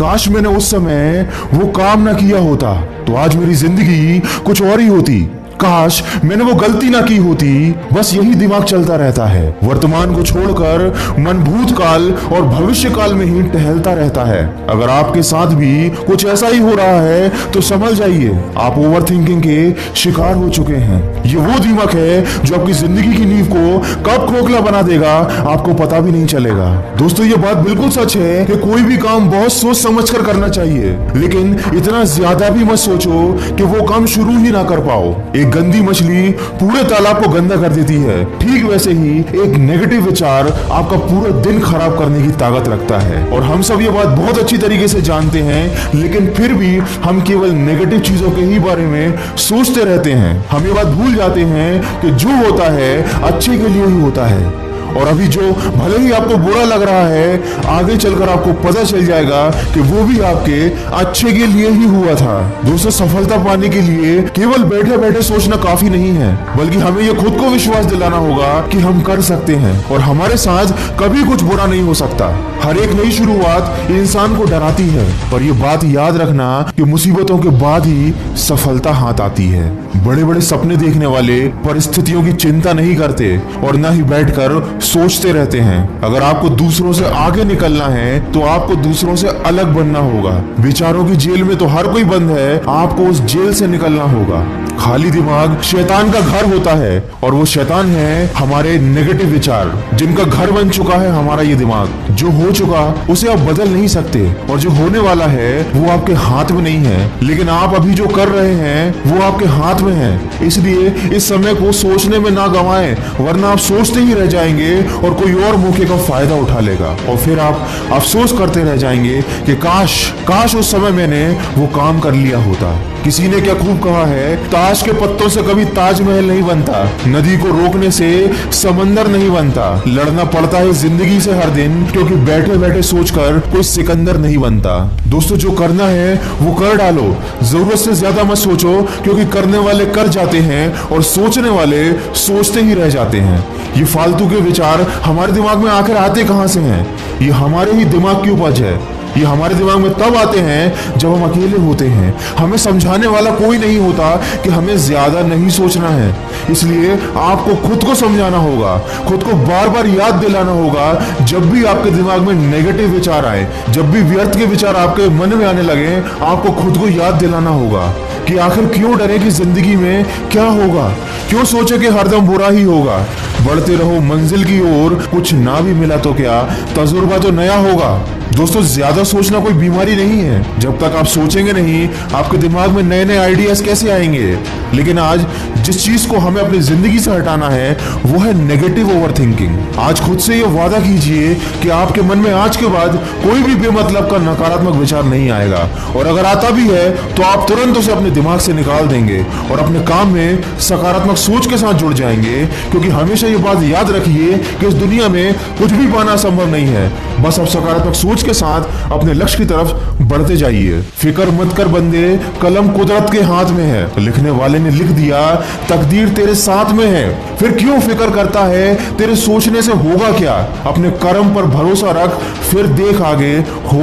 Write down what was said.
काश मैंने उस समय वो काम ना किया होता तो आज मेरी जिंदगी कुछ और ही होती। काश मैंने वो गलती ना की होती। बस यही दिमाग चलता रहता है। वर्तमान को छोड़कर मन भूतकाल और भविष्य काल में ही टहलता रहता है। अगर आपके साथ भी कुछ ऐसा ही हो रहा है तो समझ जाइए आप ओवर थिंकिंग के शिकार हो चुके हैं। ये वो दिमाग है जो आपकी जिंदगी की नींव को कब खोखला बना देगा आपको पता भी नहीं चलेगा। दोस्तों ये बात बिल्कुल सच है कि कोई भी काम बहुत सोच समझ कर करना चाहिए, लेकिन इतना ज्यादा भी मत सोचो कि वो काम शुरू ही ना कर पाओ। एक गंदी मछली पूरे तालाब को गंदा कर देती है, ठीक वैसे ही एक नेगेटिव विचार आपका पूरा दिन खराब करने की ताकत रखता है। और हम सब ये बात बहुत अच्छी तरीके से जानते हैं, लेकिन फिर भी हम केवल नेगेटिव चीजों के ही बारे में सोचते रहते हैं। हम ये बात भूल जाते हैं कि जो होता है अच्छे के लिए ही होता है। और अभी जो भले ही आपको बुरा लग रहा है, आगे चलकर आपको पता चल जाएगा कि वो भी आपके अच्छे के लिए ही हुआ था। दोस्तों सफलता पाने के लिए केवल बैठे बैठे सोचना काफी नहीं है, बल्कि हमें ये खुद को विश्वास दिलाना होगा कि हम कर सकते हैं और हमारे साथ कभी कुछ बुरा नहीं हो सकता। हर एक नई शुरुआत इंसान को डराती है, पर ये बात याद रखना कि मुसीबतों के बाद ही सफलता हाथ आती है। बड़े बड़े सपने देखने वाले परिस्थितियों की चिंता नहीं करते और न ही बैठकर सोचते रहते हैं। अगर आपको दूसरों से आगे निकलना है तो आपको दूसरों से अलग बनना होगा। विचारों की जेल में तो हर कोई बंद है, आपको उस जेल से निकलना होगा। खाली दिमाग शैतान का घर होता है और वो शैतान है हमारे नेगेटिव विचार, जिनका घर बन चुका है हमारा ये दिमाग। जो हो चुका उसे आप बदल नहीं सकते और जो होने वाला है वो आपके हाथ में नहीं है, लेकिन आप अभी जो कर रहे हैं वो आपके हाथ में है। इसलिए इस समय को सोचने में ना गंवाएं, वरना आप सोचते ही रह जाएंगे और कोई और मौके का फायदा उठा लेगा और फिर आप अफसोस करते रह जाएंगे कि काश उस समय मैंने वो काम कर लिया होता। किसी ने क्या खूब कहा है, ताश के पत्तों से कभी ताजमहल नहीं बनता, नदी को रोकने से समंदर नहीं बनता। लड़ना पड़ता है जिंदगी से हर दिन, क्योंकि बैठे बैठे सोचकर कोई सिकंदर नहीं बनता। दोस्तों जो करना है वो कर डालो, जरूरत से ज्यादा मत सोचो, क्योंकि करने वाले कर जाते हैं और सोचने वाले सोचते ही रह जाते हैं। ये फालतू के विचार हमारे दिमाग में आखिर आते कहां से हैं? ये हमारे ही दिमाग की उपज है। ये हमारे दिमाग में तब आते हैं जब हम अकेले होते हैं। हमें समझाने वाला कोई नहीं होता कि हमें ज्यादा नहीं सोचना है। इसलिए आपको खुद को समझाना होगा, खुद को बार बार याद दिलाना होगा। जब भी आपके दिमाग में नेगेटिव विचार आए, जब भी व्यर्थ के विचार आपके मन में आने लगे, आपको खुद को याद दिलाना होगा कि आखिर क्यों डरे कि जिंदगी में क्या होगा, क्यों सोचे कि हरदम बुरा ही होगा। बढ़ते रहो मंजिल की ओर, कुछ ना भी मिला तो क्या, तजुर्बा तो नया होगा। दोस्तों ज्यादा सोचना कोई बीमारी नहीं है। जब तक आप सोचेंगे नहीं, आपके दिमाग में नए नए आइडियाज कैसे आएंगे? लेकिन आज जिस चीज को हमें अपनी जिंदगी से हटाना है वो है नेगेटिव ओवरथिंकिंग। आज खुद से ये वादा कीजिए कि आपके मन में आज के बाद कोई भी बेमतलब का नकारात्मक विचार नहीं आएगा, और अगर आता भी है तो आप तुरंत उसे अपने दिमाग से निकाल देंगे और अपने काम में सकारात्मक सोच के साथ जुड़ जाएंगे। क्योंकि हमेशा ये बात याद रखिए कि इस दुनिया में कुछ भी पाना संभव नहीं है, बस आप सकारात्मक सोच के साथ अपने लक्ष्य की तरफ बढ़ते जाइए। फिक्र मत कर बंदे, कलम कुदरत के हाथ में है। लिखने वाले ने लिख दिया, तकदीर तेरे साथ में है। फिर क्यों फिक्र करता है, तेरे सोचने से होगा क्या? अपने कर्म पर भरोसा रख, फिर देख आगे होगा।